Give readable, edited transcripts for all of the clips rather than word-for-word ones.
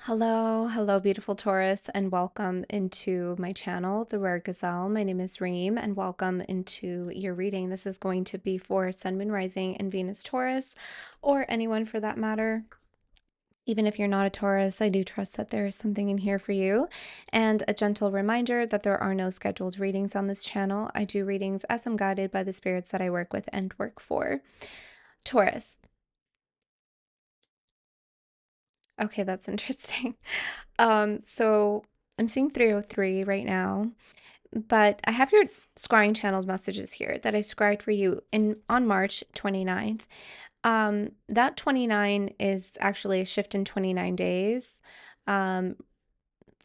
Hello, beautiful Taurus, and welcome into my channel, The Rare Gazelle. My name is Reem, and welcome into your reading. This is going to be for Sun, Moon, Rising, and Venus Taurus, or anyone for that matter. Even if you're not a Taurus, I do trust that there is something in here for you. And a gentle reminder that there are no scheduled readings on this channel. I do readings as I'm guided by the spirits that I work with and work for. Taurus. Okay, that's interesting. So I'm seeing 303 right now, but I have your scrying channeled messages here that I scryed for you on March 29th. That 29 is actually a shift in 29 days. Um,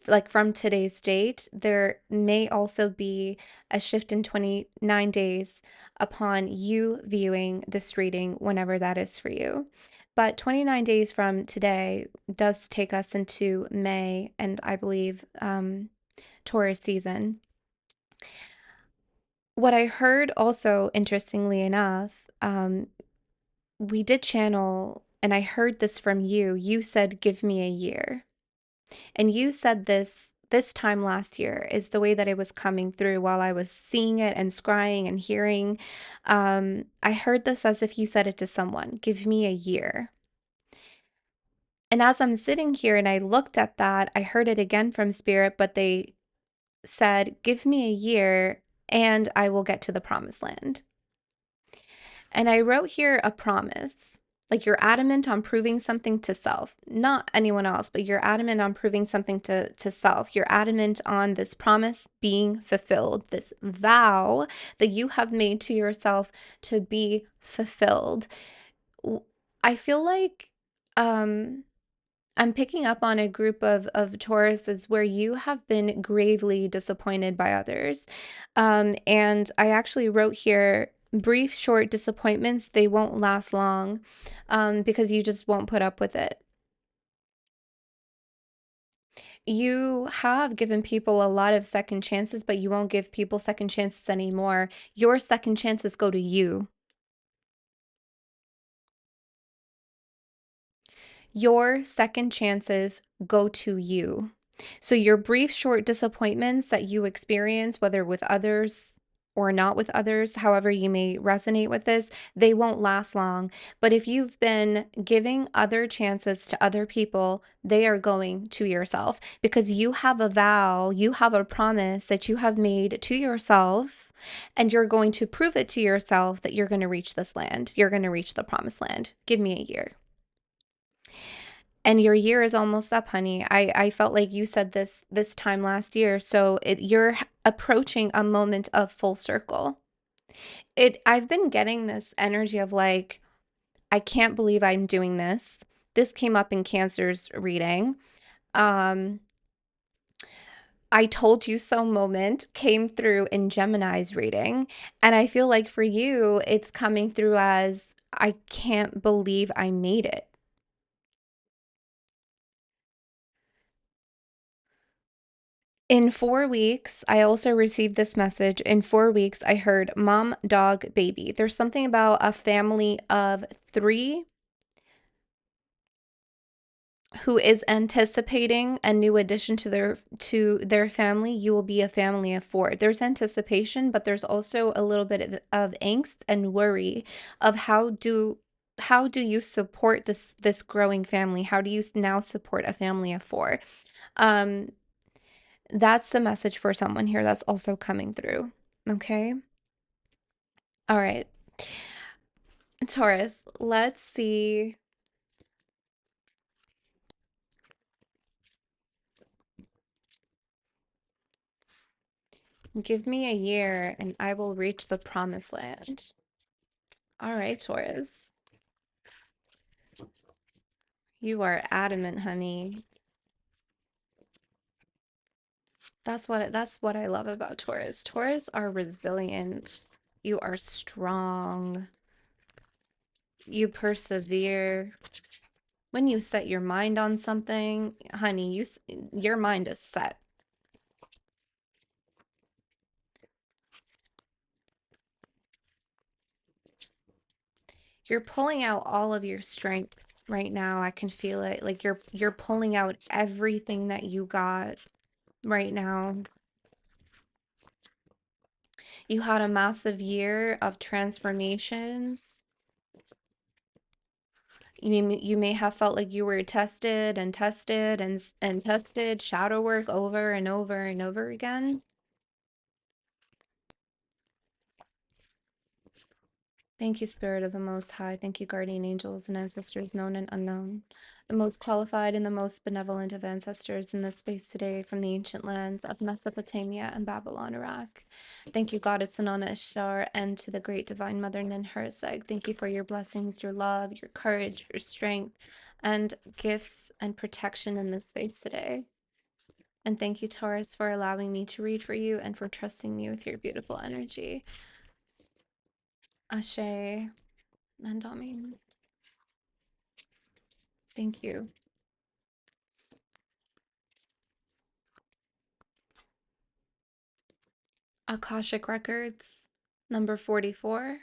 like from today's date, there may also be a shift in 29 days upon you viewing this reading, whenever that is for you. But 29 days from today does take us into May, and I believe Taurus season. What I heard also, interestingly enough, we did channel, and I heard this from you. You said, "Give me a year." And you said this time last year is the way that it was coming through while I was seeing it and scrying and hearing. I heard this as if you said it to someone, "Give me a year." And as I'm sitting here and I looked at that, I heard it again from Spirit, but they said, "Give me a year and I will get to the promised land." And I wrote here a promise. Like, you're adamant on proving something to self, not anyone else, but you're adamant on proving something to self. You're adamant on this promise being fulfilled, this vow that you have made to yourself to be fulfilled. I feel like I'm picking up on a group of Tauruses where you have been gravely disappointed by others. And I actually wrote here, brief, short disappointments, they won't last long, because you just won't put up with it. You have given people a lot of second chances, but you won't give people second chances anymore. Your second chances go to you. Your second chances go to you. So your brief, short disappointments that you experience, whether with others or not with others, however you may resonate with this, they won't last long. But if you've been giving other chances to other people, they are going to yourself, because you have a vow, you have a promise that you have made to yourself, and you're going to prove it to yourself that you're going to reach this land. You're going to reach the promised land. Give me a year. And your year is almost up, honey. I felt like you said this time last year. So you're approaching a moment of full circle. I've been getting this energy of like, I can't believe I'm doing this. This came up in Cancer's reading. Um, I told you so moment came through in Gemini's reading. And I feel like for you, it's coming through as, I can't believe I made it. In 4 weeks, I also received this message. In 4 weeks, I heard mom, dog, baby. There's something about a family of three who is anticipating a new addition to their family. You will be a family of four. There's anticipation, but there's also a little bit of angst and worry of how do you support this growing family? How do you now support a family of four? Um, That's the message for someone here that's also coming through. Okay. All right. Taurus, let's see. Give me a year and I will reach the promised land. All right, Taurus. You are adamant, honey. That's what I love about Taurus. Taurus are resilient. You are strong. You persevere. When you set your mind on something, honey, your mind is set. You're pulling out all of your strength. right now. I can feel it. Like you're pulling out everything that you got right now. You had a massive year of transformations. You may have felt like you were tested and tested and tested, shadow work over and over and over again. Thank you, Spirit of the Most High. Thank you, guardian angels and ancestors known and unknown. The most qualified and the most benevolent of ancestors in this space today from the ancient lands of Mesopotamia and Babylon, Iraq. Thank you, Goddess Inanna Ishtar, and to the great divine mother Ninhursag. Thank you for your blessings, your love, your courage, your strength, and gifts and protection in this space today. And thank you, Taurus, for allowing me to read for you and for trusting me with your beautiful energy. Ashe. Nandamin. Thank you. Akashic Records, number 44.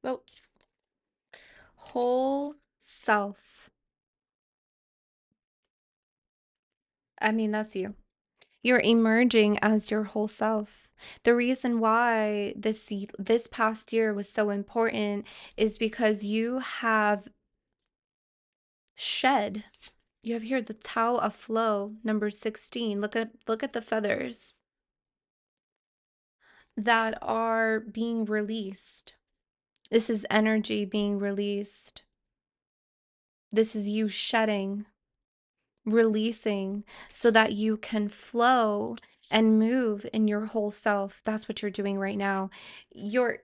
Oh, whole self. I mean, that's you. You're emerging as your whole self. The reason why this past year was so important is because you have shed. You have here the Tao of Flow, number 16. Look at the feathers that are being released. This is energy being released. This is you shedding, releasing, so that you can flow and move in your whole self. That's what you're doing right now.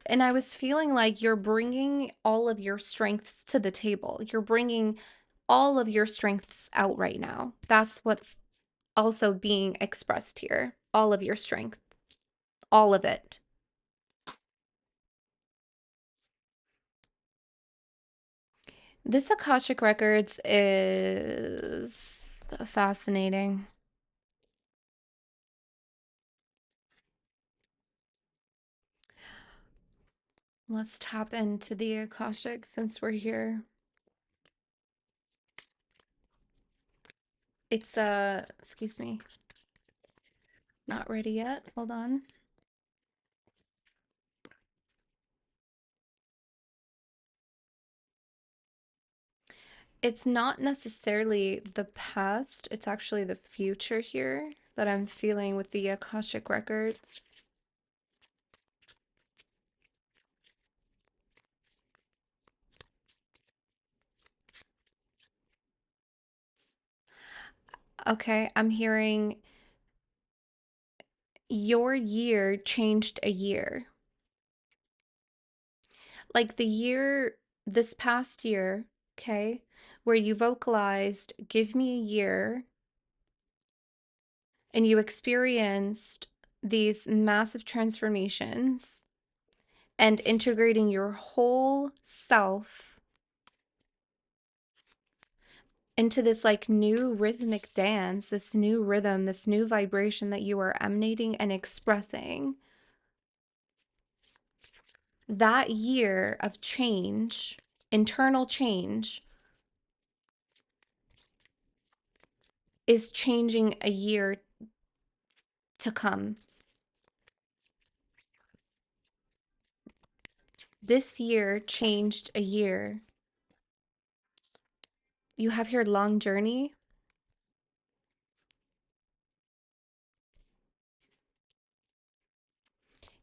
And I was feeling like you're bringing all of your strengths to the table. You're bringing all of your strengths out right now. That's what's also being expressed here. All of your strength, all of it. This Akashic Records is fascinating. Let's tap into the Akashic since we're here. It's excuse me. Not ready yet. Hold on. It's not necessarily the past, it's actually the future here that I'm feeling with the Akashic Records. Okay, I'm hearing your year changed a year. Like this past year, okay, where you vocalized, give me a year, and you experienced these massive transformations and integrating your whole self into this like new rhythmic dance, this new rhythm, this new vibration that you are emanating and expressing. That year of change, internal change, is changing a year to come. This year changed a year. You have your long journey.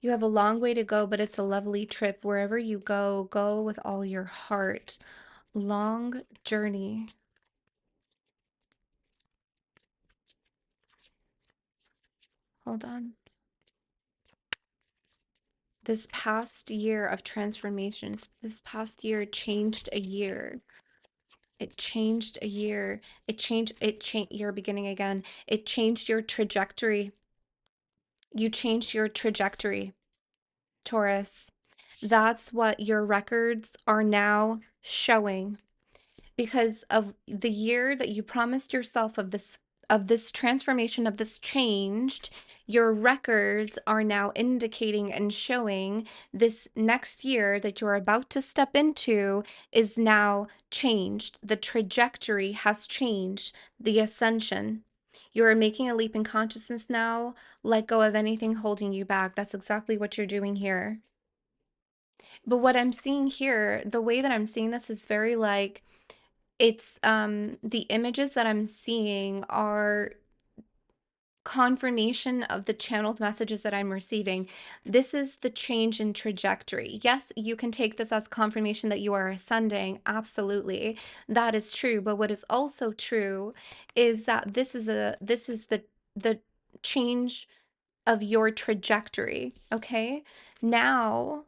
You have a long way to go, but it's a lovely trip. Wherever you go, go with all your heart. Long journey. Hold on. This past year of transformations, this past year changed a year. It changed a year. You're beginning again. It changed your trajectory. You changed your trajectory, Taurus. That's what your records are now showing. Because of the year that you promised yourself of this transformation, of this changed, Your records are now indicating and showing this next year that you're about to step into is now changed. The trajectory has changed, the ascension. You're making a leap in consciousness now. Let go of anything holding you back. That's exactly what you're doing here. But what I'm seeing here, the way that I'm seeing this is very like it's the images that I'm seeing are confirmation of the channeled messages that I'm receiving. This is the change in trajectory. Yes, you can take this as confirmation that you are ascending. Absolutely. That is true. But what is also true is that this is the change of your trajectory. Okay? Now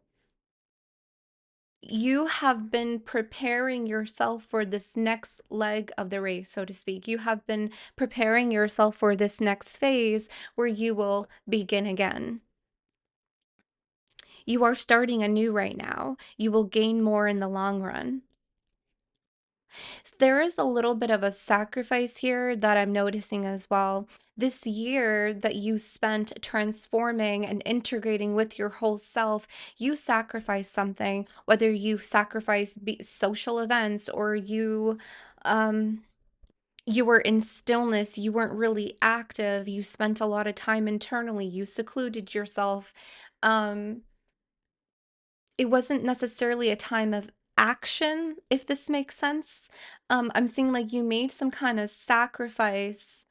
you have been preparing yourself for this next leg of the race, so to speak. You have been preparing yourself for this next phase where you will begin again. You are starting anew right now. You will gain more in the long run. There is a little bit of a sacrifice here that I'm noticing as well. This year that you spent transforming and integrating with your whole self, you sacrificed something, whether you sacrificed social events or um, you were in stillness, you weren't really active, you spent a lot of time internally, you secluded yourself. Um, it wasn't necessarily a time of action, if this makes sense. I'm seeing like you made some kind of sacrifice,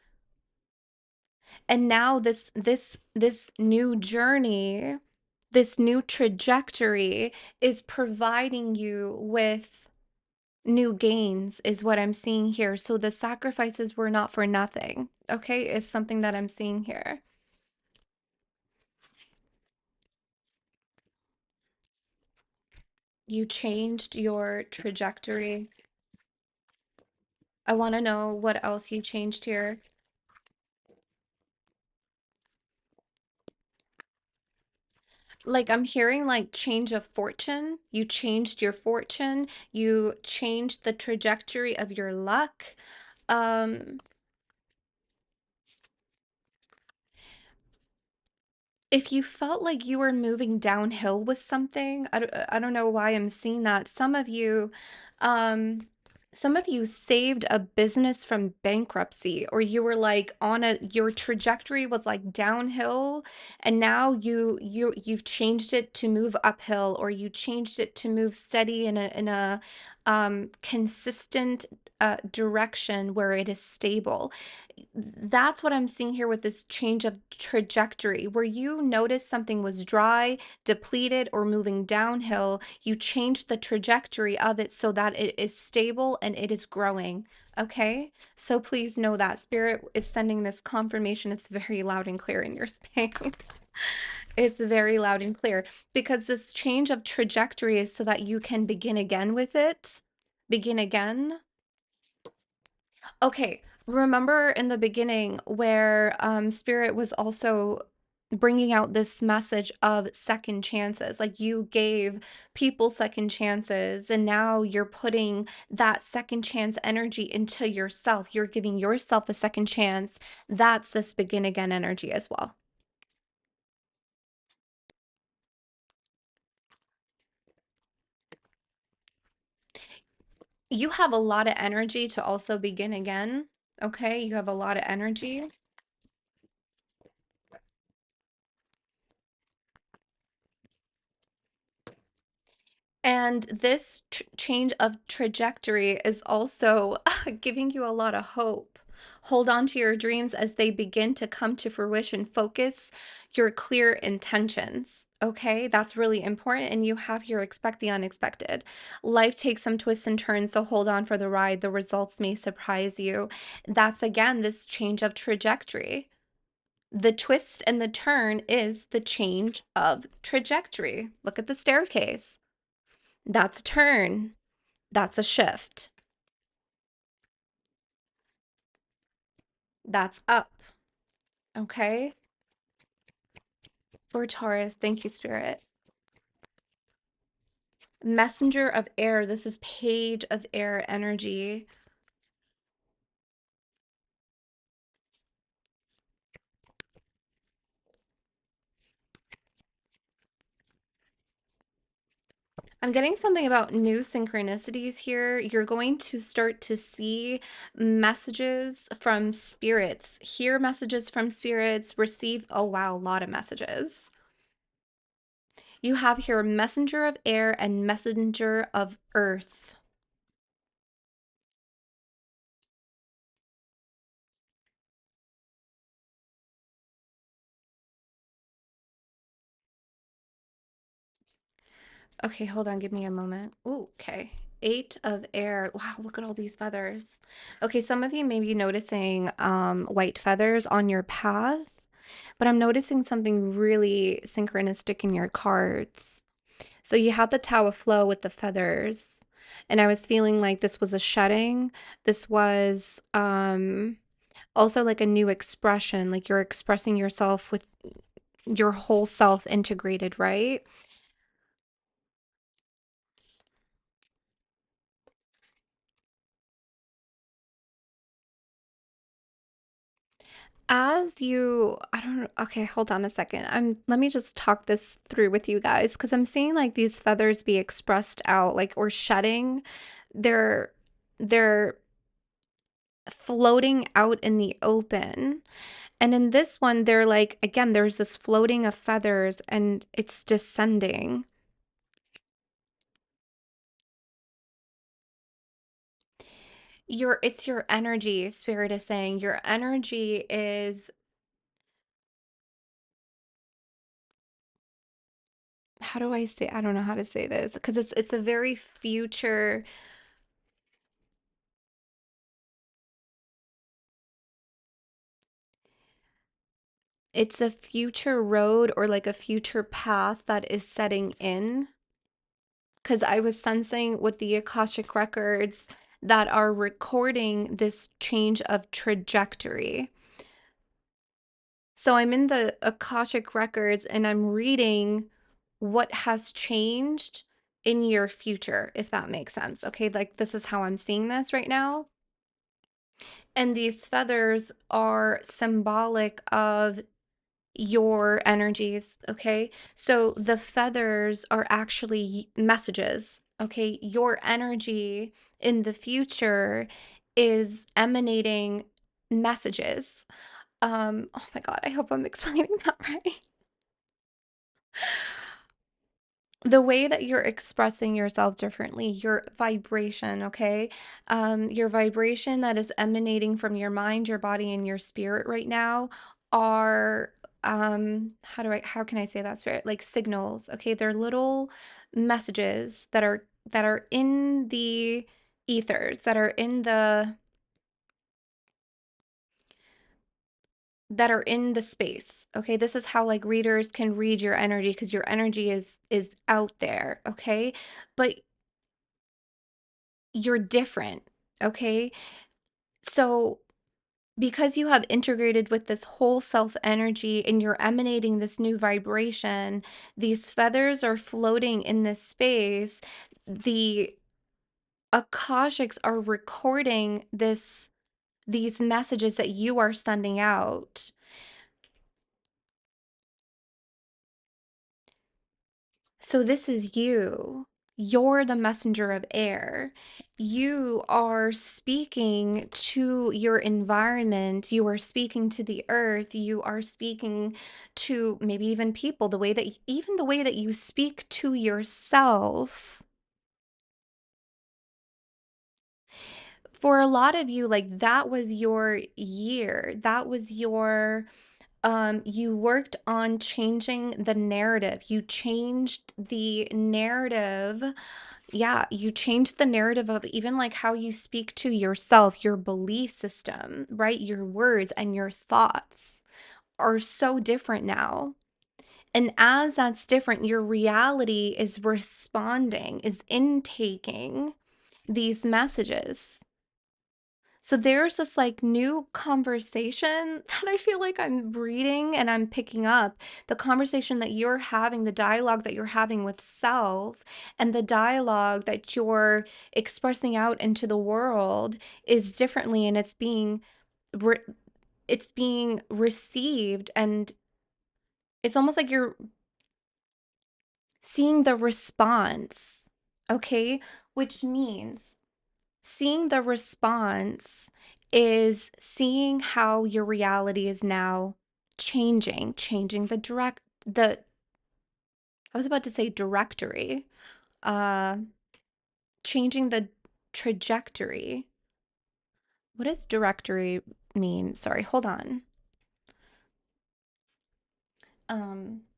and now this new journey, this new trajectory is providing you with new gains, is what I'm seeing here. So the sacrifices were not for nothing. Okay, is something that I'm seeing here. You changed your trajectory. I want to know what else you changed here. Like I'm hearing like change of fortune. You changed your fortune. You changed the trajectory of your luck. Um, if you felt like you were moving downhill with something, I don't know why I'm seeing that. Um, some of you saved a business from bankruptcy, or you were like on your trajectory was like downhill, and now you've changed it to move uphill, or you changed it to move steady in a consistent direction where it is stable. That's what I'm seeing here with this change of trajectory, where you notice something was dry, depleted, or moving downhill. You change the trajectory of it so that it is stable and it is growing. Okay? So please know that Spirit is sending this confirmation. It's very loud and clear in your space. It's very loud and clear because this change of trajectory is so that you can begin again with it. Begin again. Okay, remember in the beginning where Spirit was also bringing out this message of second chances. Like you gave people second chances, and now you're putting that second chance energy into yourself. You're giving yourself a second chance. That's this begin again energy as well. You have a lot of energy to also begin again. Okay, you have a lot of energy. And this change of trajectory is also giving you a lot of hope. Hold on to your dreams as they begin to come to fruition. Focus your clear intentions. Okay, that's really important. And you have here expect the unexpected. Life takes some twists and turns, so hold on for the ride. The results may surprise you. That's again this change of trajectory. The twist and the turn is the change of trajectory. Look at the staircase. That's a turn. That's a shift. That's up. Okay. For Taurus, thank you, Spirit. Messenger of air. This is page of air energy. I'm getting something about new synchronicities here. You're going to start to see messages from spirits, hear messages from spirits, receive, oh wow, a lot of messages. You have here messenger of air and messenger of earth. Okay, hold on, give me a moment. Ooh, okay. Eight of air. Wow, look at all these feathers. Okay, some of you may be noticing white feathers on your path, but I'm noticing something really synchronistic in your cards. So you had the Tower Flow with the feathers, and I was feeling like this was a shedding. This was also like a new expression, like you're expressing yourself with your whole self integrated, right? As you, I don't know, okay, hold on a second. Let me just talk this through with you guys because I'm seeing like these feathers be expressed out, like or shedding. They're they're floating out in the open. And in this one, they're like, again, there's this floating of feathers and it's descending. It's your energy, Spirit is saying. Your energy is, how do I say, I don't know how to say this because it's a very future, it's a future road or like a future path that is setting in. Because I was sensing with the Akashic records that are recording this change of trajectory. So I'm in the Akashic records and I'm reading what has changed in your future, if that makes sense. Okay, like this is how I'm seeing this right now. And these feathers are symbolic of your energies, okay? So the feathers are actually messages, okay? Your energy in the future is emanating messages. Oh my God, I hope I'm explaining that right. The way that you're expressing yourself differently, your vibration, okay? Your vibration that is emanating from your mind, your body, and your spirit right now are how can I say that, spirit? Like signals, okay? They're little messages that are in the ethers, that are in the space. Okay, this is how like readers can read your energy because your energy is out there, okay? But you're different, okay? So because you have integrated with this whole self energy and you're emanating this new vibration, these feathers are floating in this space. The Akashics are recording these messages that you are sending out. So this is you. You're the messenger of air. You are speaking to your environment. You are speaking to the earth. You are speaking to maybe even people, even the way that you speak to yourself. For a lot of you, like that was your year. That was your you worked on changing the narrative. You changed the narrative. Yeah, you changed the narrative of even like how you speak to yourself, your belief system, right? Your words and your thoughts are so different now. And as that's different, your reality is responding, is intaking these messages. So there's this like new conversation that I feel like I'm reading and I'm picking up. The conversation that you're having, the dialogue that you're having with self, and the dialogue that you're expressing out into the world is differently, and re- it's being received, and it's almost like you're seeing the response, okay? Which means seeing the response is seeing how your reality is now changing the I was about to say directory, uh, changing the trajectory. What does directory mean? Sorry, hold on.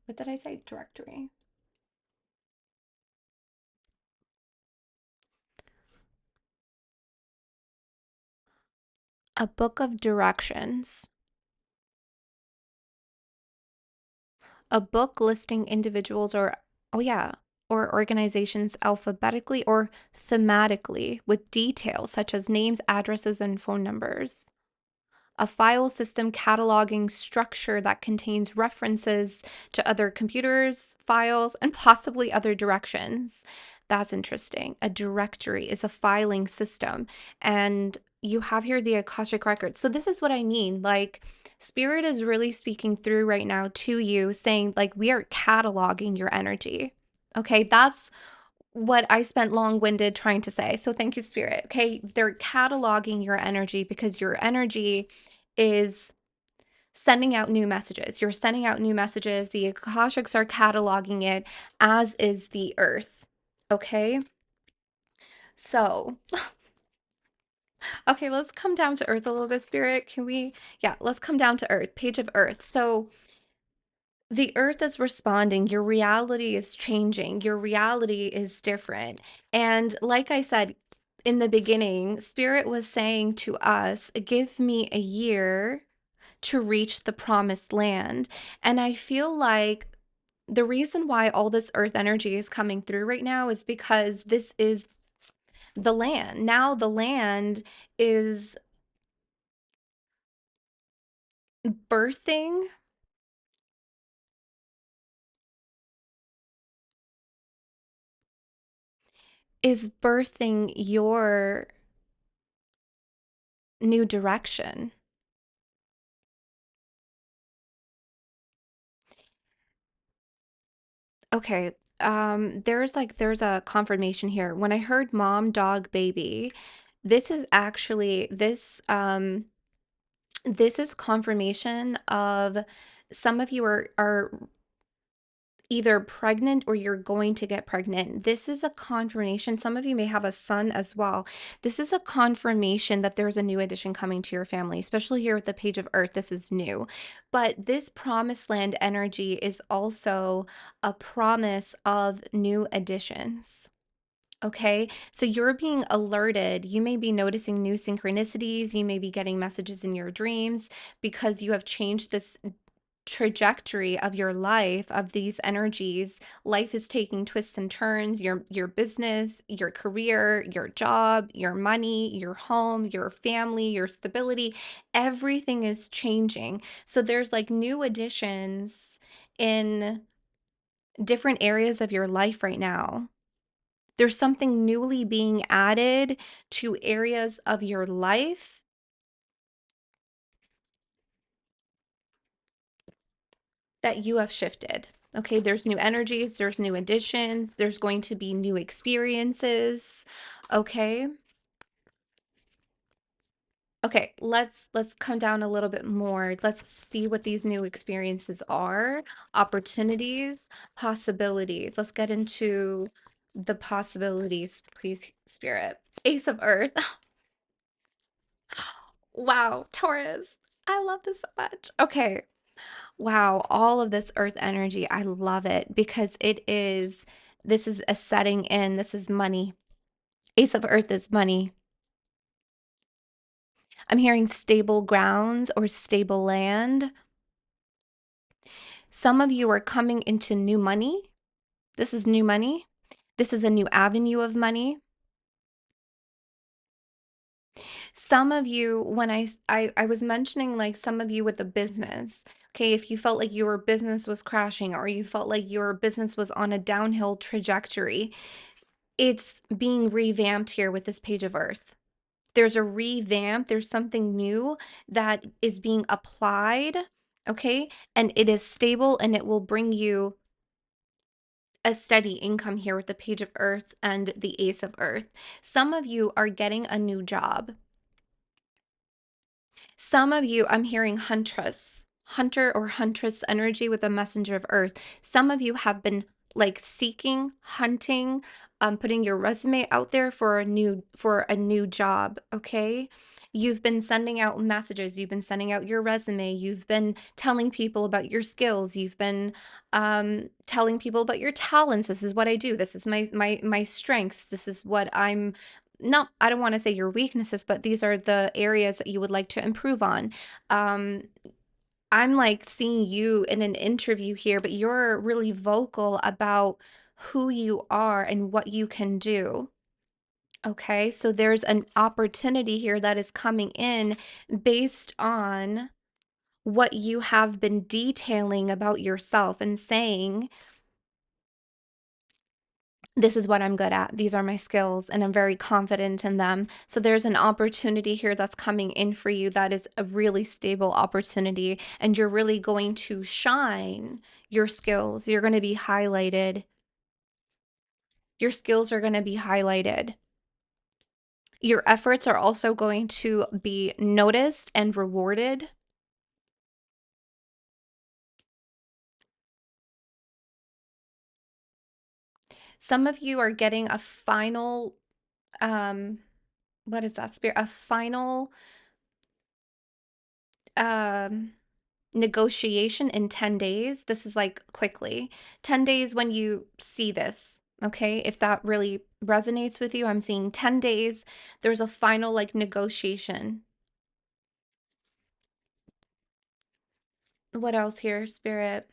What did I say? Directory. A book of directions. A book listing individuals or, oh yeah, or organizations alphabetically or thematically with details such as names, addresses, and phone numbers. A file system cataloging structure that contains references to other computers, files, and possibly other directions. That's interesting. A directory is a filing system, and you have here the Akashic Records. So, this is what I mean. Like, Spirit is really speaking through right now to you, saying, like, we are cataloging your energy. Okay, that's what I spent long winded trying to say. So thank you, Spirit. Okay. They're cataloging your energy because your energy is sending out new messages. You're sending out new messages. The Akashics are cataloging it, as is the earth. Okay. So, okay, let's come down to earth a little bit, Spirit. Can we? Yeah, let's come down to earth, page of earth. So, the earth is responding. Your reality is changing. Your reality is different. And like I said in the beginning, Spirit was saying to us, give me a year to reach the promised land. And I feel like the reason why all this earth energy is coming through right now is because this is the land. Now the land is birthing, your new direction. Okay. There's a confirmation here. When I heard mom, dog, baby, this is actually this is confirmation of some of you are either pregnant or you're going to get pregnant. This is a confirmation. Some of you may have a son as well. This is a confirmation that there's a new addition coming to your family, especially here with the page of earth. This is new. But this promised land energy is also a promise of new additions. Okay, so you're being alerted. You may be noticing new synchronicities. You may be getting messages in your dreams because you have changed this trajectory of your life, of these energies. Life is taking twists and turns. Your business, your career, your job, your money, your home, your family, your stability, everything is changing. So there's like new additions in different areas of your life right now. There's something newly being added to areas of your life that you have shifted. Okay, there's new energies, there's new additions, there's going to be new experiences. Okay. Okay, let's come down a little bit more. Let's see what these new experiences are, opportunities, possibilities. Let's get into the possibilities, please, Spirit. Ace of Earth. Wow, Taurus. I love this so much. Okay. Wow, all of this earth energy, I love it because this is a setting in, this is money. Ace of Earth is money. I'm hearing stable grounds or stable land. Some of you are coming into new money. This is new money. This is a new avenue of money. Some of you, when I was mentioning like some of you with the business, okay, if you felt like your business was crashing or you felt like your business was on a downhill trajectory, it's being revamped here with this page of earth. There's a revamp, there's something new that is being applied, okay? And it is stable and it will bring you a steady income here with the Page of Earth and the Ace of Earth. Some of you are getting a new job. Some of you, I'm hearing hunter or huntress energy with the Messenger of Earth. Some of you have been like seeking, hunting, putting your resume out there for a new job, okay? You've been sending out messages, you've been sending out your resume, you've been telling people about your skills, you've been telling people about your talents. This is what I do. This is my strengths. This is what I'm not, I don't want to say your weaknesses, but these are the areas that you would like to improve on. Um, I'm like seeing you in an interview here, but you're really vocal about who you are and what you can do. Okay, so there's an opportunity here that is coming in based on what you have been detailing about yourself and saying, this is what I'm good at. These are my skills, and I'm very confident in them. So there's an opportunity here that's coming in for you that is a really stable opportunity, and you're really going to shine your skills. You're going to be highlighted. Your skills are going to be highlighted. Your efforts are also going to be noticed and rewarded. Some of you are getting a final, what is that, spirit? A final, um, negotiation in 10 days. This is like quickly. 10 days when you see this, okay? If that really resonates with you, I'm seeing 10 days. There's a final like negotiation. What else here, Spirit?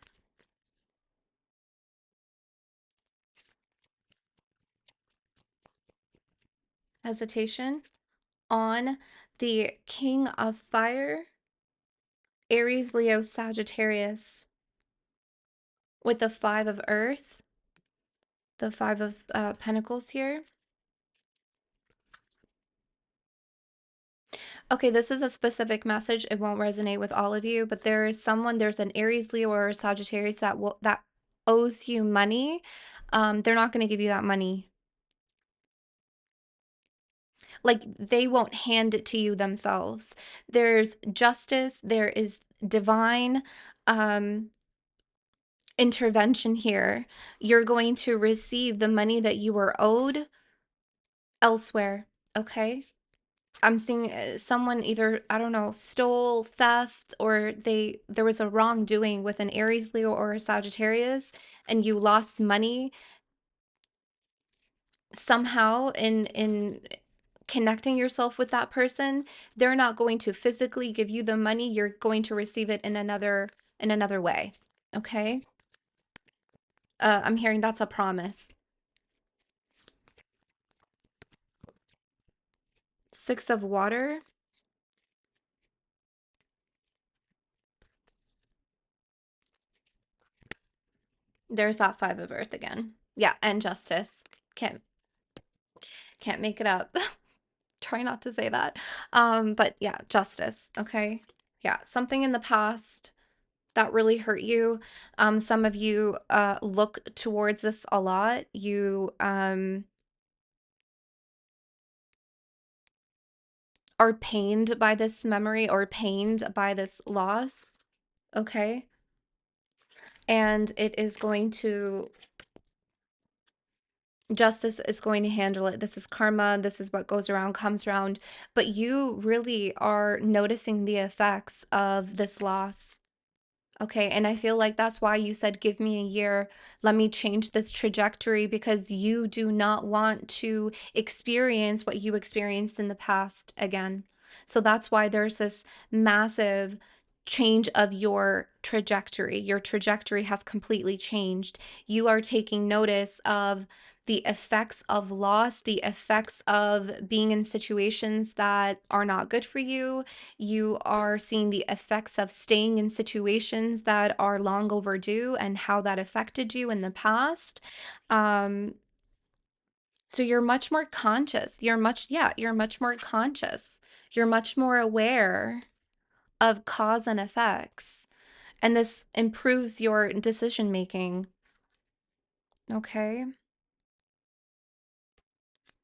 Hesitation on the King of Fire, Aries, Leo, Sagittarius, with the Five of Earth, the Five of Pentacles here. Okay, this is a specific message. It won't resonate with all of you, but there is someone, there's an Aries, Leo, or Sagittarius that owes you money. They're not going to give you that money. Like they won't hand it to you themselves. There's justice, there is divine intervention here. You're going to receive the money that you were owed elsewhere, okay? I'm seeing someone either, I don't know, stole, theft, or there was a wrongdoing with an Aries, Leo, or a Sagittarius, and you lost money somehow in connecting yourself with that person. They're not going to physically give you the money. You're going to receive it in another way. Okay? I'm hearing that's a promise. Six of Water. There's that Five of Earth again. Yeah, and Justice. Can't make it up. Try not to say that. But yeah, justice, okay? Yeah, something in the past that really hurt you. Some of you look towards this a lot. You are pained by this memory or pained by this loss, okay? And it is going to, justice is going to handle it. This is karma. This is what goes around comes around. But you really are noticing the effects of this loss. Okay, and I feel like that's why you said, give me a year, let me change this trajectory, because you do not want to experience what you experienced in the past again. So that's why there's this massive change of your trajectory. Your trajectory has completely changed. You are taking notice of the effects of loss, the effects of being in situations that are not good for you. You are seeing the effects of staying in situations that are long overdue and how that affected you in the past. Um, so you're much more conscious. You're much more conscious. You're much more aware of cause and effects. And this improves your decision making. Okay.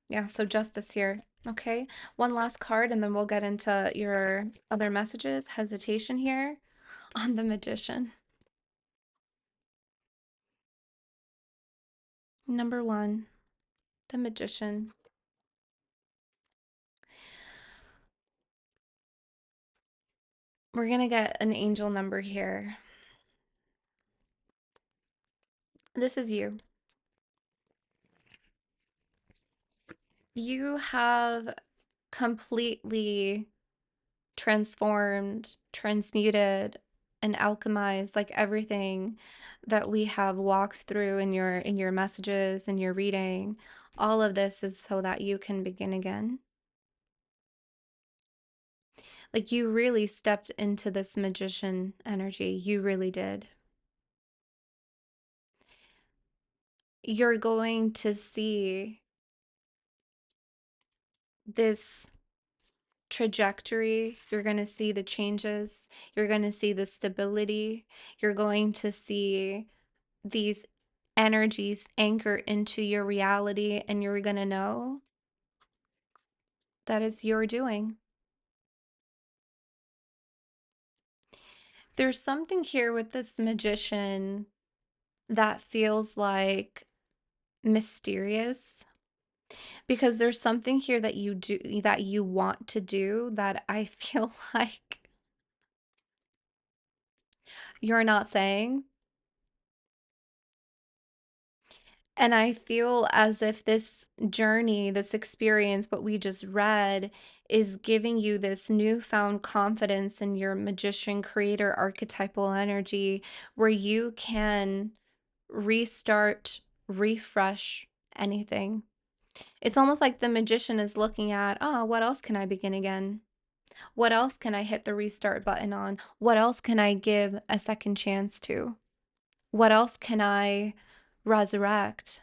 Yeah, so justice here. Okay. One last card, and then we'll get into your other messages. Hesitation here on the magician. Number one, the magician. We're going to get an angel number here. This is you. You have completely transformed, transmuted, and alchemized like everything that we have walked through in your messages and your reading. All of this is so that you can begin again. Like you really stepped into this magician energy. You really did. You're going to see this trajectory. You're going to see the changes. You're going to see the stability. You're going to see these energies anchor into your reality, and you're going to know that it's your doing. There's something here with this magician that feels like mysterious because there's something here that you do that you want to do that I feel like you're not saying. And I feel as if this journey, this experience, what we just read, is giving you this newfound confidence in your magician creator archetypal energy where you can restart, refresh anything. It's almost like the magician is looking at, oh, what else can I begin again? What else can I hit the restart button on? What else can I give a second chance to? What else can I resurrect?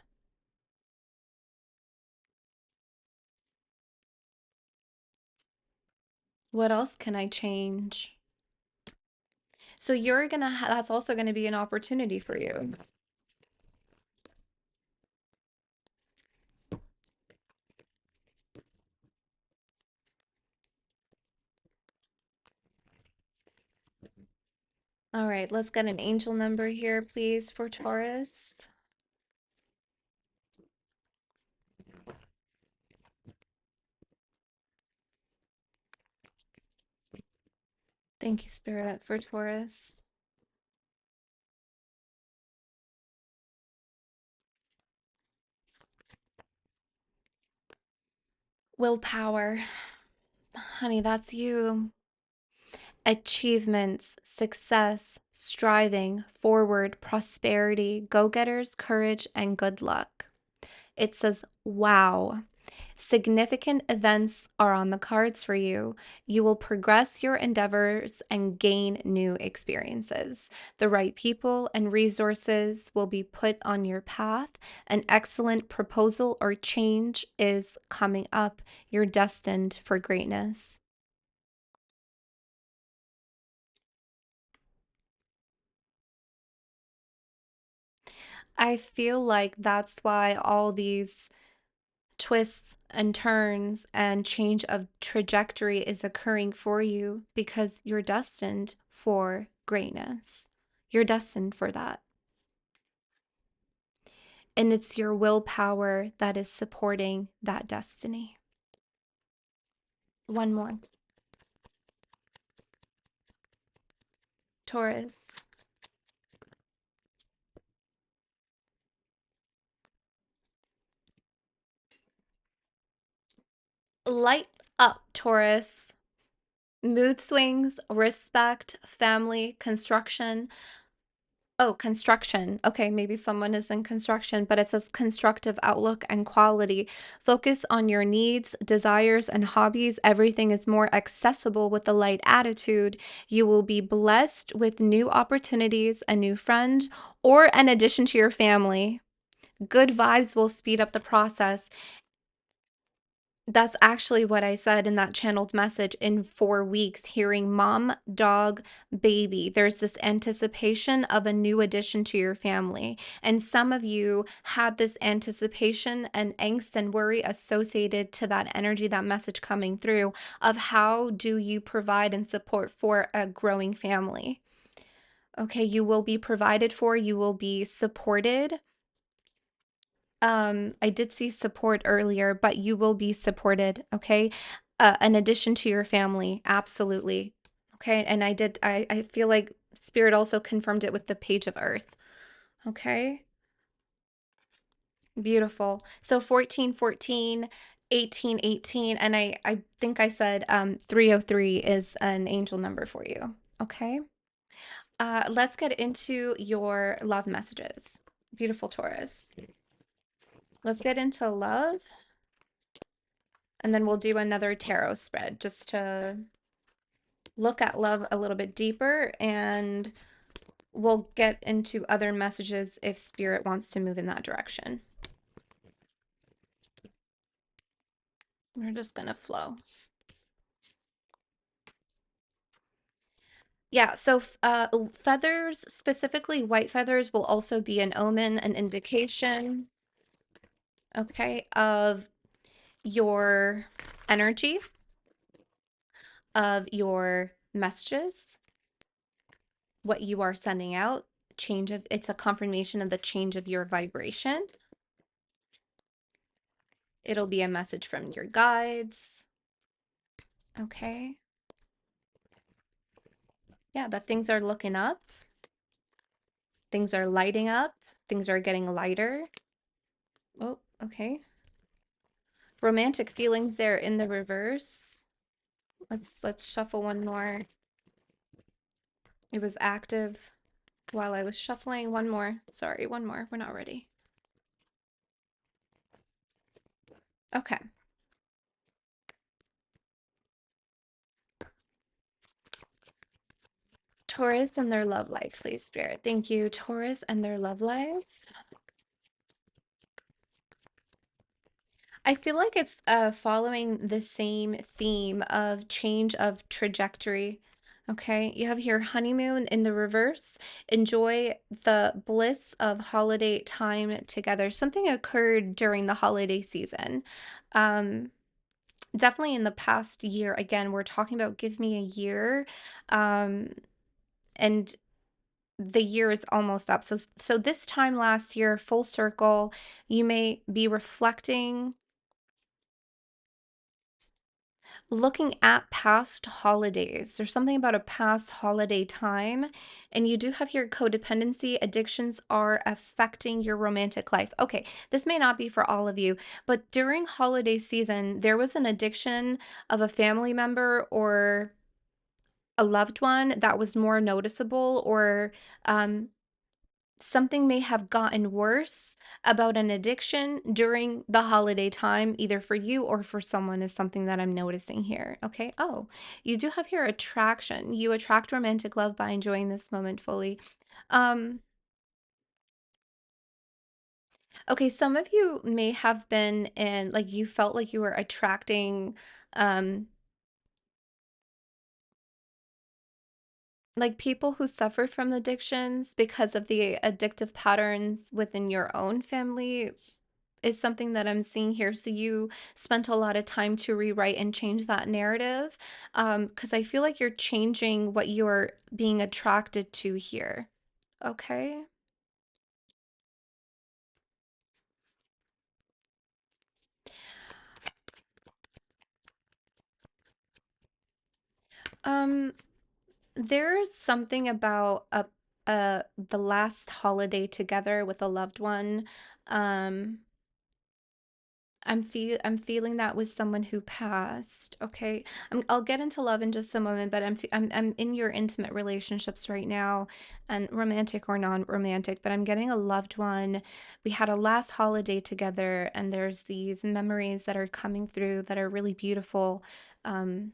What else can I change? So you're gonna that's also gonna be an opportunity for you. All right, let's get an angel number here, please, for Taurus. Thank you, Spirit, for Taurus. Willpower. Honey, that's you. Achievements, success, striving, forward, prosperity, go-getters, courage, and good luck. It says, wow. Significant events are on the cards for you. You will progress your endeavors and gain new experiences. The right people and resources will be put on your path. An excellent proposal or change is coming up. You're destined for greatness. I feel like that's why all these twists and turns and change of trajectory is occurring for you because you're destined for greatness. You're destined for that. And it's your willpower that is supporting that destiny. One more. Taurus. Light up, Taurus. Mood swings, respect, family, construction. Oh, construction. Okay, maybe someone is in construction, but it says constructive outlook and quality. Focus on your needs, desires, and hobbies. Everything is more accessible with the light attitude. You will be blessed with new opportunities, a new friend, or an addition to your family. Good vibes will speed up the process. That's actually what I said in that channeled message. In 4 weeks, hearing mom, dog, baby, there's this anticipation of a new addition to your family. And some of you had this anticipation and angst and worry associated to that energy, that message coming through of how do you provide and support for a growing family. Okay, you will be provided for, you will be supported. I did see support earlier, but you will be supported, okay? An addition to your family, absolutely. Okay, and I feel like Spirit also confirmed it with the Page of Earth. Okay, beautiful. So 1414, 1818, and I think I said 303 is an angel number for you. Okay, let's get into your love messages. Beautiful Taurus. Let's get into love. And then we'll do another tarot spread just to look at love a little bit deeper. And we'll get into other messages if Spirit wants to move in that direction. We're just going to flow. Yeah, so feathers, specifically white feathers, will also be an omen, an indication, okay, of your energy, of your messages, what you are sending out, it's a confirmation of the change of your vibration. It'll be a message from your guides. Okay. Yeah, that things are looking up. Things are lighting up. Things are getting lighter. Oh, okay. Romantic feelings there in the reverse. Let's shuffle one more. It was active while I was shuffling. One more. Sorry, one more. We're not ready. Okay. Taurus and their love life, please, Spirit. Thank you. Taurus and their love life. I feel like it's following the same theme of change of trajectory. Okay, you have here honeymoon in the reverse. Enjoy the bliss of holiday time together. Something occurred during the holiday season. Um, Definitely in the past year. Again, we're talking about give me a year. Um, and the year is almost up. So this time last year, full circle, you may be reflecting, looking at past holidays. There's something about a past holiday time, and you do have your codependency. Addictions are affecting your romantic life. Okay, this may not be for all of you, but during holiday season, there was an addiction of a family member or a loved one that was more noticeable, or um, something may have gotten worse about an addiction during the holiday time, either for you or for someone, is something that I'm noticing here. Okay. Oh, you do have here attraction. You attract romantic love by enjoying this moment fully. Um, okay, some of you may have been in, like, you felt like you were attracting, um, like people who suffered from addictions because of the addictive patterns within your own family is something that I'm seeing here. So you spent a lot of time to rewrite and change that narrative, because I feel like you're changing what you're being attracted to here. Okay. Um, there's something about the last holiday together with a loved one. Um, I'm feeling that with someone who passed. Okay. I'll get into love in just a moment, but I'm in your intimate relationships right now, and romantic or non-romantic, but I'm getting a loved one. We had a last holiday together, and there's these memories that are coming through that are really beautiful. Um,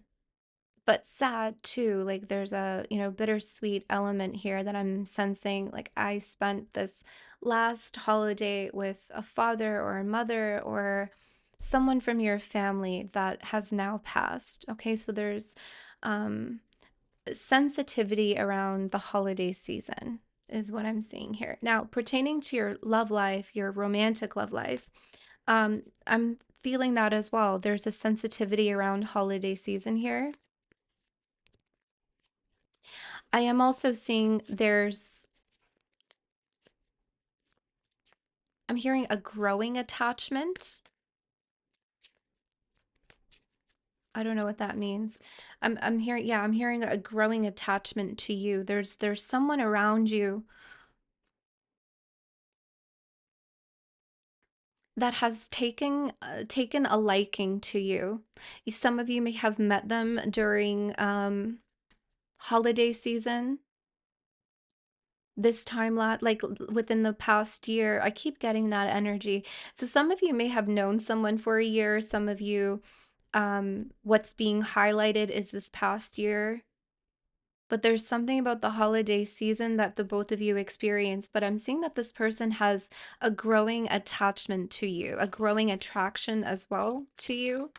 but sad too. Like there's a, bittersweet element here that I'm sensing. Like I spent this last holiday with a father or a mother or someone from your family that has now passed. Okay, so there's um, sensitivity around the holiday season, is what I'm seeing here. Now, pertaining to your love life, your romantic love life, I'm feeling that as well. There's a sensitivity around holiday season here. I am also seeing I'm hearing a growing attachment. I don't know what that means. I'm hearing, yeah, I'm hearing a growing attachment to you. There's someone around you that has taken a liking to you. Some of you may have met them during holiday season. This time like within the past year, I keep getting that energy. So some of you may have known someone for a year. Some of you, what's being highlighted is this past year. But there's something about the holiday season that the both of you experience. But I'm seeing that this person has a growing attachment to you, a growing attraction as well to you.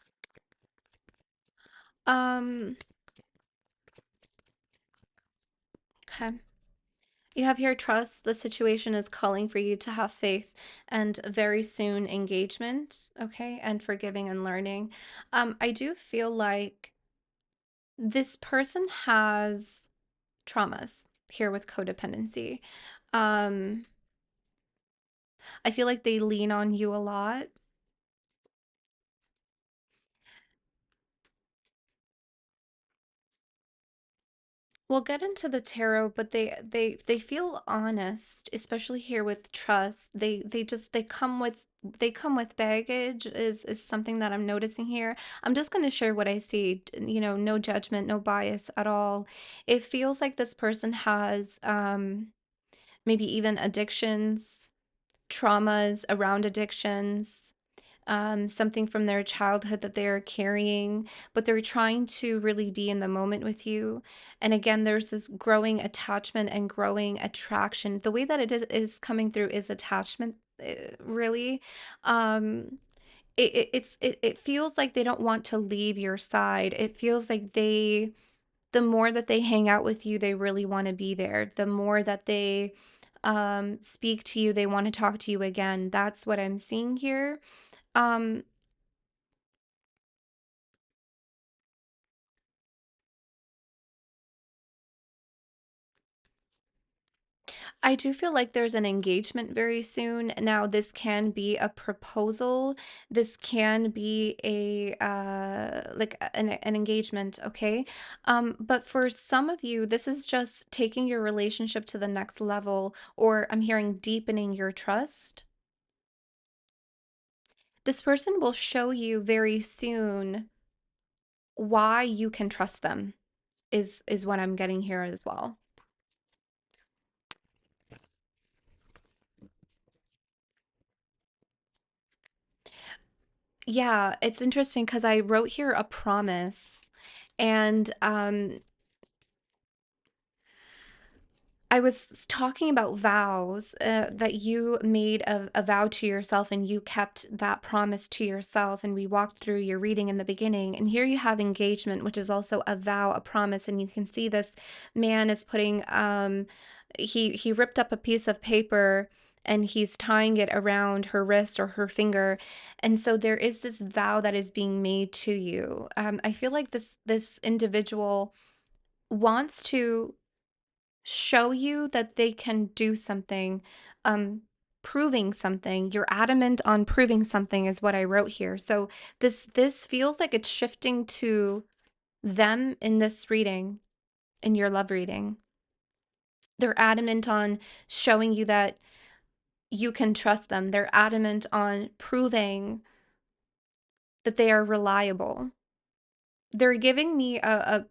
Um, okay. You have your trust. The situation is calling for you to have faith and very soon engagement, okay, and forgiving and learning. I do feel like this person has traumas here with codependency. Um, I feel like they lean on you a lot. We'll get into the tarot, but they feel honest, especially here with trust. They come with baggage is something that I'm noticing here. I'm just going to share what I see, no judgment, no bias at all. It feels like this person has maybe even addictions, traumas around addictions, something from their childhood that they're carrying, but they're trying to really be in the moment with you. And again, there's this growing attachment and growing attraction. The way that is coming through is attachment, really. Um, it feels like they don't want to leave your side. It feels like the more that they hang out with you, they really want to be there. The more that they speak to you, they want to talk to you again. That's what I'm seeing here. Um, I do feel like there's an engagement very soon. Now, this can be a proposal. This can be a like an engagement, okay? But for some of you, this is just taking your relationship to the next level, or I'm hearing deepening your trust. This person will show you very soon why you can trust them, is what I'm getting here as well. Yeah, it's interesting because I wrote here a promise. And I was talking about vows that you made a vow to yourself and you kept that promise to yourself. And we walked through your reading in the beginning. And here you have engagement, which is also a vow, a promise. And you can see this man is putting, he ripped up a piece of paper and he's tying it around her wrist or her finger. And so there is this vow that is being made to you. I feel like this individual wants to show you that they can do something, um, proving something. You're adamant on proving something is what I wrote here. So this feels like it's shifting to them in this reading, in your love reading. They're adamant on showing you that you can trust them. They're adamant on proving that they are reliable. They're giving me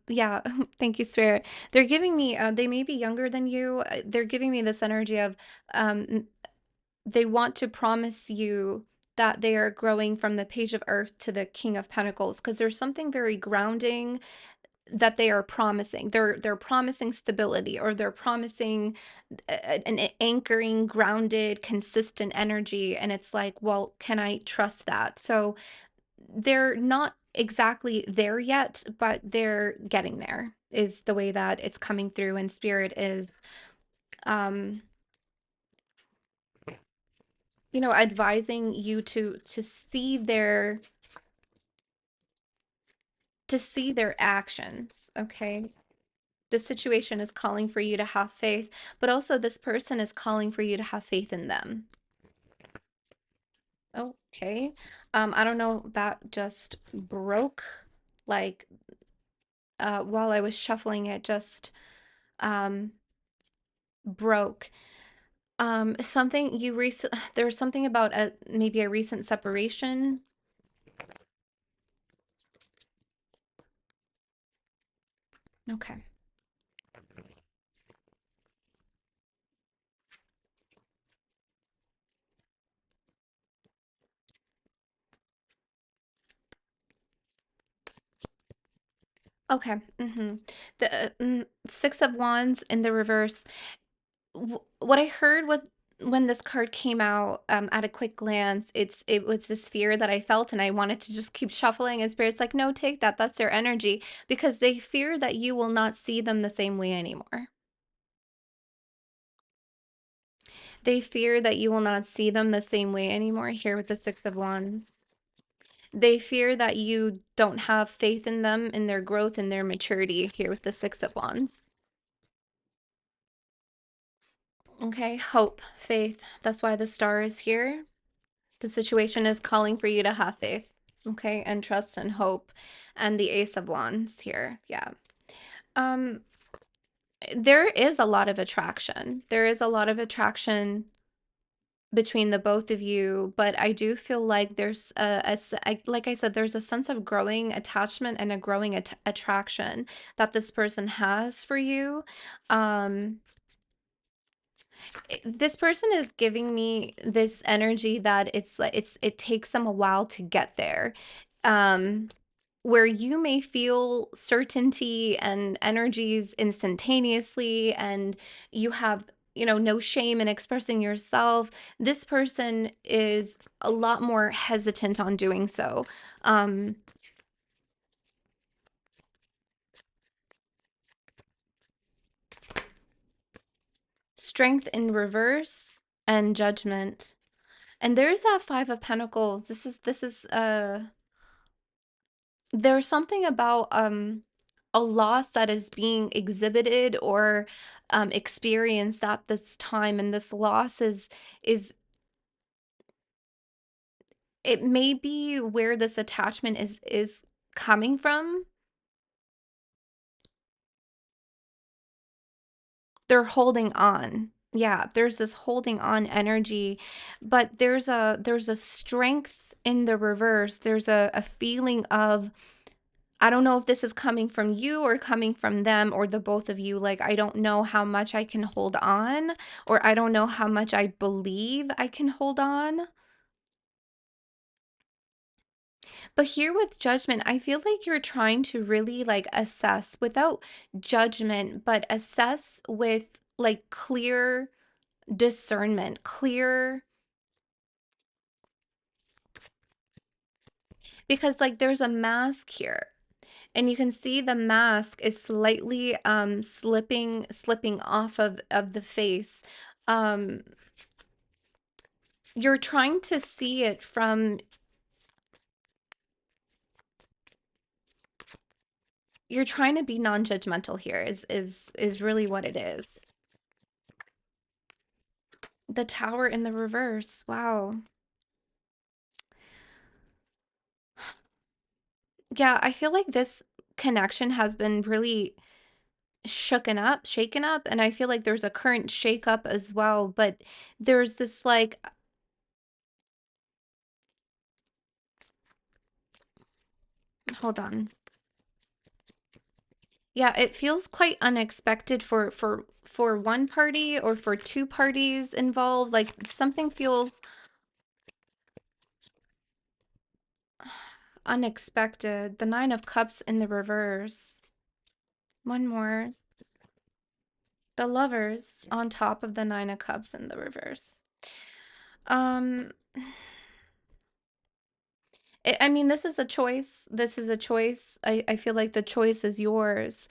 yeah, thank you, Spirit. They're giving me they may be younger than you. They're giving me this energy of um they want to promise you that they are growing from the Page of Earth to the King of Pentacles because there's something very grounding. that they are promising. They're promising stability, or they're promising an anchoring, grounded, consistent energy, and it's like, well, can I trust that? So they're not exactly there yet, but they're getting there, is the way that it's coming through, and spirit is um advising you to see their actions, okay? The situation is calling for you to have faith, but also this person is calling for you to have faith in them. Okay. I don't know, that just broke, like, while I was shuffling it, just um broke. Something you recent there was something about maybe a recent separation. Okay. Okay. The Six of Wands in the reverse. What I heard with when this card came out, at a quick glance, it was this fear that I felt, and I wanted to just keep shuffling. And Spirit's like, no, take that. That's their energy, because they fear that you will not see them the same way anymore. They fear that you will not see them the same way anymore. Here with the Six of Wands. They fear that you don't have faith in them, in their growth, in their maturity, here with the Six of Wands. Okay, hope, faith. That's why the star is here. The situation is calling for you to have faith, okay, and trust and hope. And the Ace of Wands here, yeah. Um, there is a lot of attraction. There is a lot of attraction between the both of you, but I do feel like there's like I said, there's a sense of growing attachment and a growing attraction that this person has for you. Um, this person is giving me this energy that it's like it takes them a while to get there. Um, where you may feel certainty and energies instantaneously, and you have, no shame in expressing yourself. This person is a lot more hesitant on doing so. Um, Strength in reverse and judgment. And there's that Five of Pentacles. This is there's something about a loss that is being exhibited or experienced at this time, and this loss is it may be where this attachment is coming from. They're holding on. Yeah, there's this holding on energy, but there's a strength in the reverse. There's a feeling of, I don't know if this is coming from you or coming from them, or the both of you. Like, I don't know how much I can hold on, or I don't know how much I believe I can hold on. But here with judgment, I feel like you're trying to really like assess without judgment, but assess with like clear discernment, clear, because like there's a mask here. And you can see the mask is slightly slipping off of the face. Um, you're trying to see it from, you're trying to be non-judgmental here, is really what it is. The Tower in the reverse. Wow. Yeah, I feel like this connection has been really shaken up, and I feel like there's a current shake up as well, but there's this like, hold on. Yeah, it feels quite unexpected for one party or for two parties involved. Like something feels unexpected. The Nine of Cups in the reverse. One more. The Lovers on top of the Nine of Cups in the reverse. Um, I mean, this is a choice. This is a choice. I feel like the choice is yours.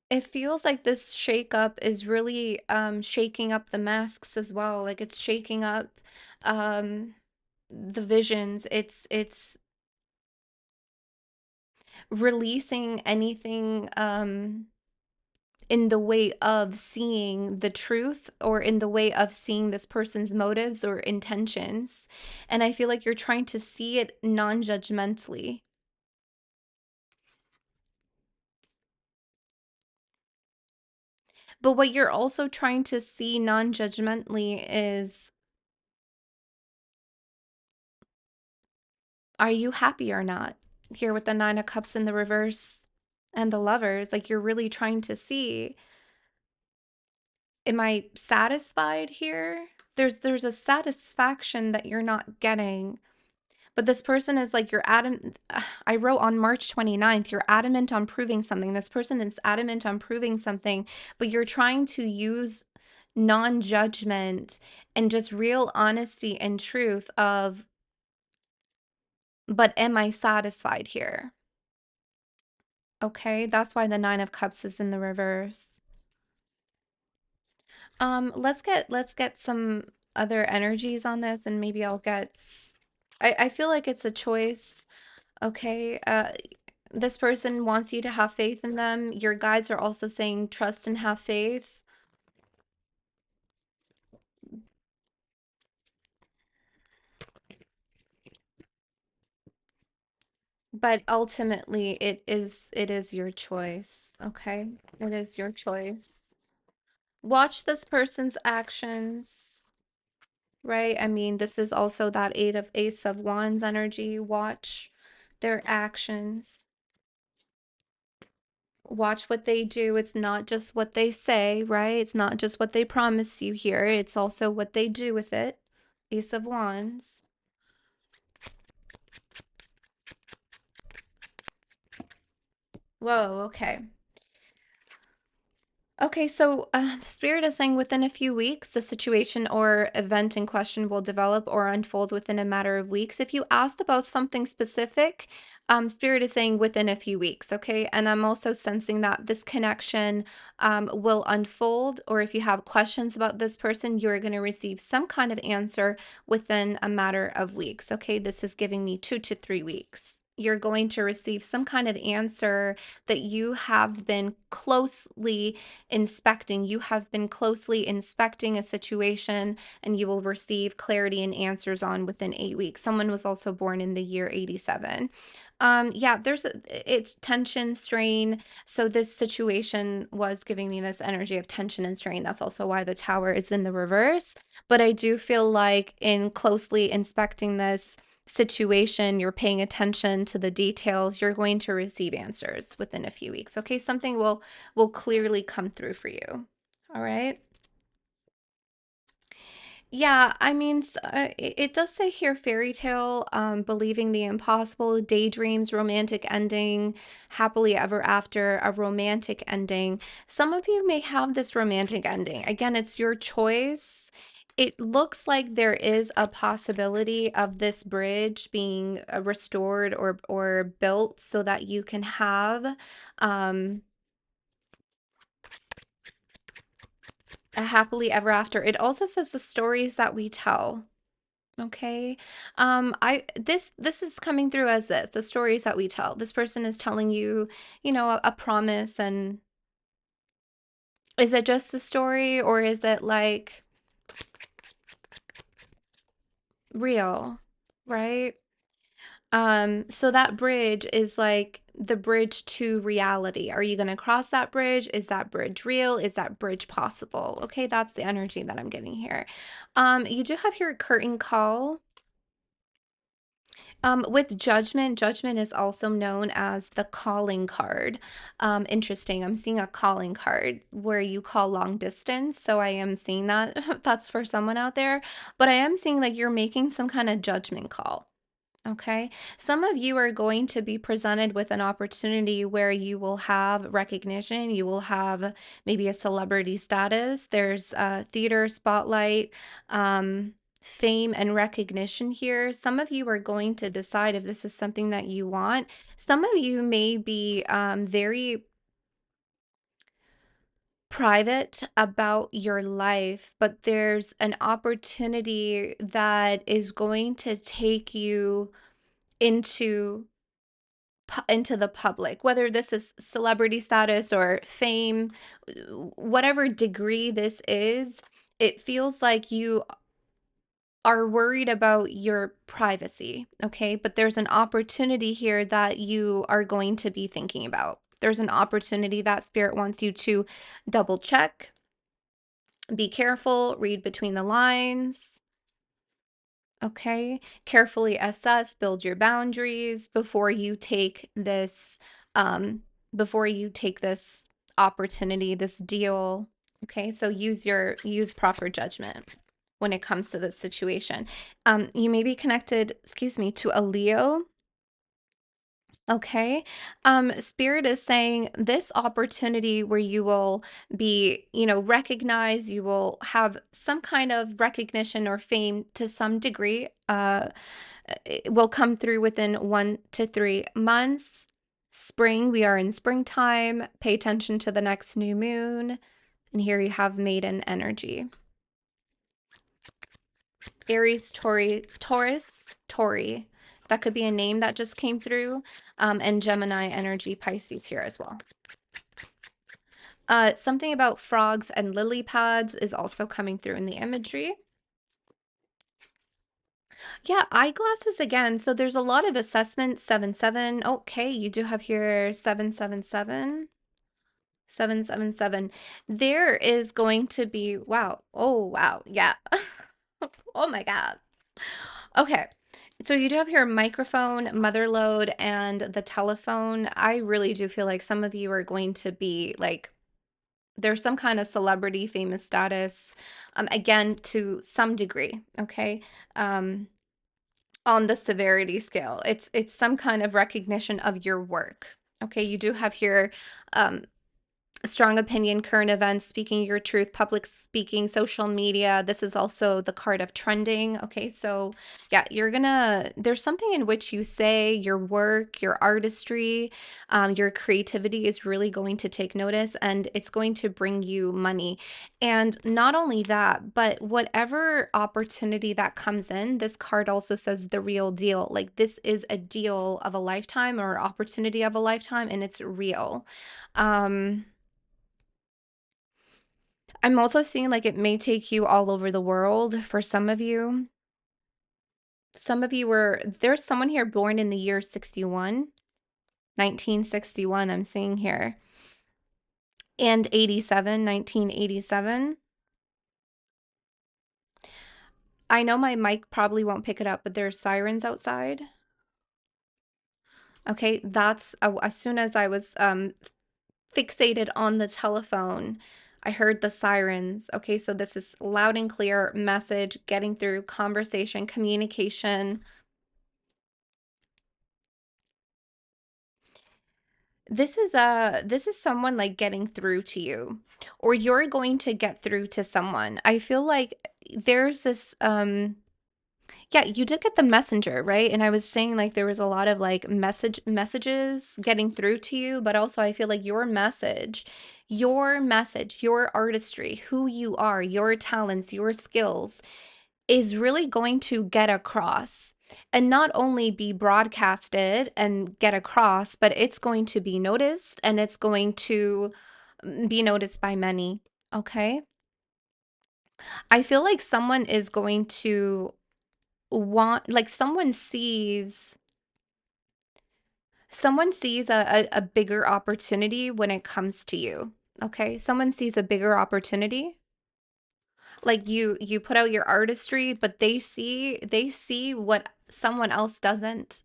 It feels like this shakeup is really shaking up the masks as well. Like it's shaking up um the visions. It's releasing anything in the way of seeing the truth or in the way of seeing this person's motives or intentions. And I feel like you're trying to see it non-judgmentally. But what you're also trying to see non-judgmentally is, are you happy or not? Here with the Nine of Cups in the reverse and the Lovers, like you're really trying to see, am I satisfied here? There's a satisfaction that you're not getting. But this person is like, you're adamant. I wrote on March 29th, you're adamant on proving something. This person is adamant on proving something, but you're trying to use non-judgment and just real honesty and truth of, but am I satisfied here? Okay, that's why the Nine of Cups is in the reverse. Let's get some other energies on this, and maybe I'll get. I feel like it's a choice. Okay, this person wants you to have faith in them. Your guides are also saying trust and have faith. But ultimately, it is your choice. Okay, it is your choice. Watch this person's actions, right? I mean, this is also that Ace of Wands energy. Watch their actions. Watch what they do. It's not just what they say, right? It's not just what they promise you here. It's also what they do with it. Ace of Wands. Whoa, okay. Okay, so the spirit is saying within a few weeks, the situation or event in question will develop or unfold within a matter of weeks. If you asked about something specific, spirit is saying within a few weeks, okay? And I'm also sensing that this connection will unfold, or if you have questions about this person, you're going to receive some kind of answer within a matter of weeks, okay? This is giving me 2 to 3 weeks. You're going to receive some kind of answer that you have been closely inspecting. You have been closely inspecting a situation, and you will receive clarity and answers on within 8 weeks. Someone was also born in the year 87. Yeah, it's tension, strain. So this situation was giving me this energy of tension and strain. That's also why the Tower is in the reverse. But I do feel like in closely inspecting this situation, you're paying attention to the details, you're going to receive answers within a few weeks. Okay, something will clearly come through for you. All right. Yeah, I mean, it does say here fairy tale, believing the impossible, daydreams, romantic ending, happily ever after, a romantic ending. Some of you may have this romantic ending. Again, it's your choice. It looks like there is a possibility of this bridge being restored or built so that you can have um, a happily ever after. It also says the stories that we tell. Okay. I this is coming through as this, the stories that we tell. This person is telling you, a promise, and is it just a story, or is it like real? Right? So that bridge is like the bridge to reality. Are you going to cross that bridge? Is that bridge real? Is that bridge possible? Okay, that's the energy that I'm getting here. You do have your curtain call. With judgment, judgment is also known as the calling card. Interesting. I'm seeing a calling card where you call long distance. So I am seeing that that's for someone out there, but I am seeing like you're making some kind of judgment call. Okay. Some of you are going to be presented with an opportunity where you will have recognition, you will have maybe a celebrity status. There's theater spotlight, fame, and recognition here. Some of you are going to decide if this is something that you want. Some of you may be very private about your life, but there's an opportunity that is going to take you into into the public, whether this is celebrity status or fame, whatever degree this is. It feels like you are worried about your privacy, okay? But there's an opportunity here that you are going to be thinking about. There's an opportunity that Spirit wants you to double check, be careful, read between the lines. Okay, carefully assess, build your boundaries um, before you take this opportunity, this deal. Okay, so use proper judgment when it comes to this situation. You may be connected, excuse me, to a Leo. Okay. Spirit is saying this opportunity where you will be, recognized, you will have some kind of recognition or fame to some degree, it will come through within 1 to 3 months. Spring, we are in springtime. Pay attention to the next new moon. And here you have maiden energy. Aries, Taurus, Tauri. That could be a name that just came through. And Gemini energy, Pisces here as well. Something about frogs and lily pads is also coming through in the imagery. Yeah, eyeglasses again. So there's a lot of assessment. 7-7. Okay, you do have here 7-7-7. 7-7-7. There is going to be, wow. Oh, wow. Yeah. Oh my God. Okay. So you do have here microphone, mother load, and the telephone. I really do feel like some of you are going to be like, there's some kind of celebrity, famous status, again, to some degree, okay? On the severity scale. It's some kind of recognition of your work. Okay, you do have here strong opinion, current events, speaking your truth, public speaking, social media. This is also the card of trending. Okay, so yeah, there's something in which you say your work, your artistry, your creativity is really going to take notice, and it's going to bring you money. And not only that, but whatever opportunity that comes in, this card also says the real deal. Like this is a deal of a lifetime or opportunity of a lifetime, and it's real. I'm also seeing like it may take you all over the world for some of you. Some of you there's someone here born in the year 61, 1961, I'm seeing here, and 87, 1987. I know my mic probably won't pick it up, but there's sirens outside. Okay, that's as soon as I was fixated on the telephone, I heard the sirens. Okay, so this is loud and clear message getting through, conversation, communication. This is someone like getting through to you, or you're going to get through to someone. I feel like there's this yeah, you did get the messenger, right? And I was saying like there was a lot of like messages getting through to you, but also I feel like your message, your artistry, who you are, your talents, your skills is really going to get across, and not only be broadcasted and get across, but it's going to be noticed, and it's going to be noticed by many. Okay. I feel like someone is going to want, like someone sees a bigger opportunity when it comes to you. Okay. Someone sees a bigger opportunity. Like you put out your artistry, but they see what someone else doesn't.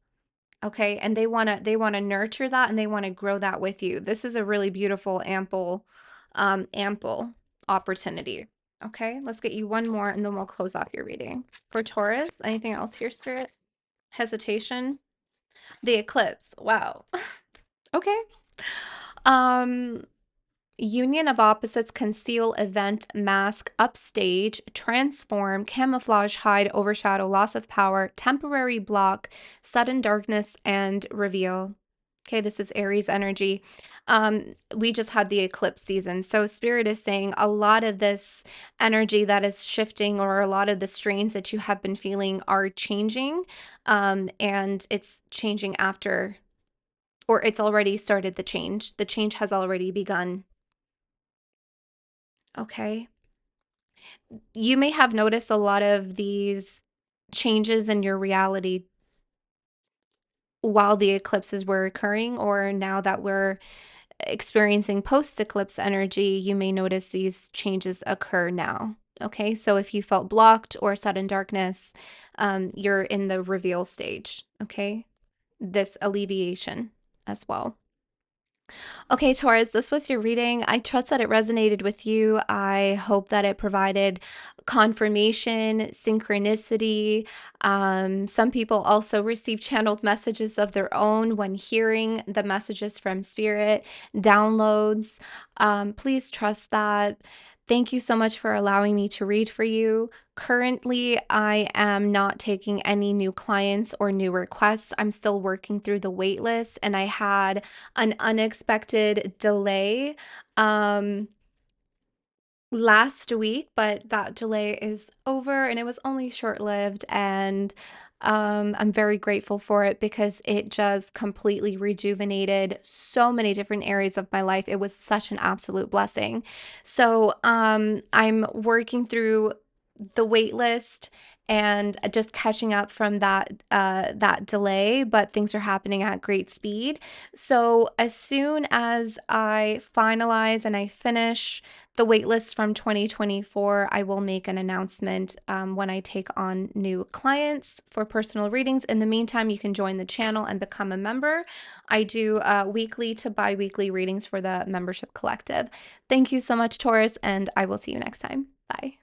Okay, and they want to nurture that, and they want to grow that with you. This is a really beautiful, ample opportunity. Okay, let's get you one more, and then we'll close off your reading. For Taurus, anything else here, Spirit? hesitation. The eclipse. Wow. Okay. Um, Union of opposites, conceal, event, mask, upstage, transform, camouflage, hide, overshadow, loss of power, temporary block, sudden darkness, and reveal. Okay, this is Aries energy. We just had the eclipse season. So Spirit is saying a lot of this energy that is shifting, or a lot of the strains that you have been feeling, are changing. And it's changing after, or it's already started the change. The change has already begun. Okay. You may have noticed a lot of these changes in your reality while the eclipses were occurring, or now that we're experiencing post-eclipse energy, you may notice these changes occur now. Okay, so if you felt blocked or sudden darkness, you're in the reveal stage. Okay, this alleviation as well. Okay, Taurus, this was your reading. I trust that it resonated with you. I hope that it provided confirmation, synchronicity. Some people also receive channeled messages of their own when hearing the messages from Spirit, downloads. Please trust that. Thank you so much for allowing me to read for you. Currently, I am not taking any new clients or new requests. I'm still working through the wait list, and I had an unexpected delay last week, but that delay is over and it was only short-lived, and I'm very grateful for it because it just completely rejuvenated so many different areas of my life. It was such an absolute blessing. So I'm working through the wait list and just catching up from that delay, but things are happening at great speed. So as soon as I finalize and I finish the waitlist from 2024, I will make an announcement when I take on new clients for personal readings. In the meantime, you can join the channel and become a member. I do weekly to bi-weekly readings for the membership collective. Thank you so much, Taurus, and I will see you next time. Bye.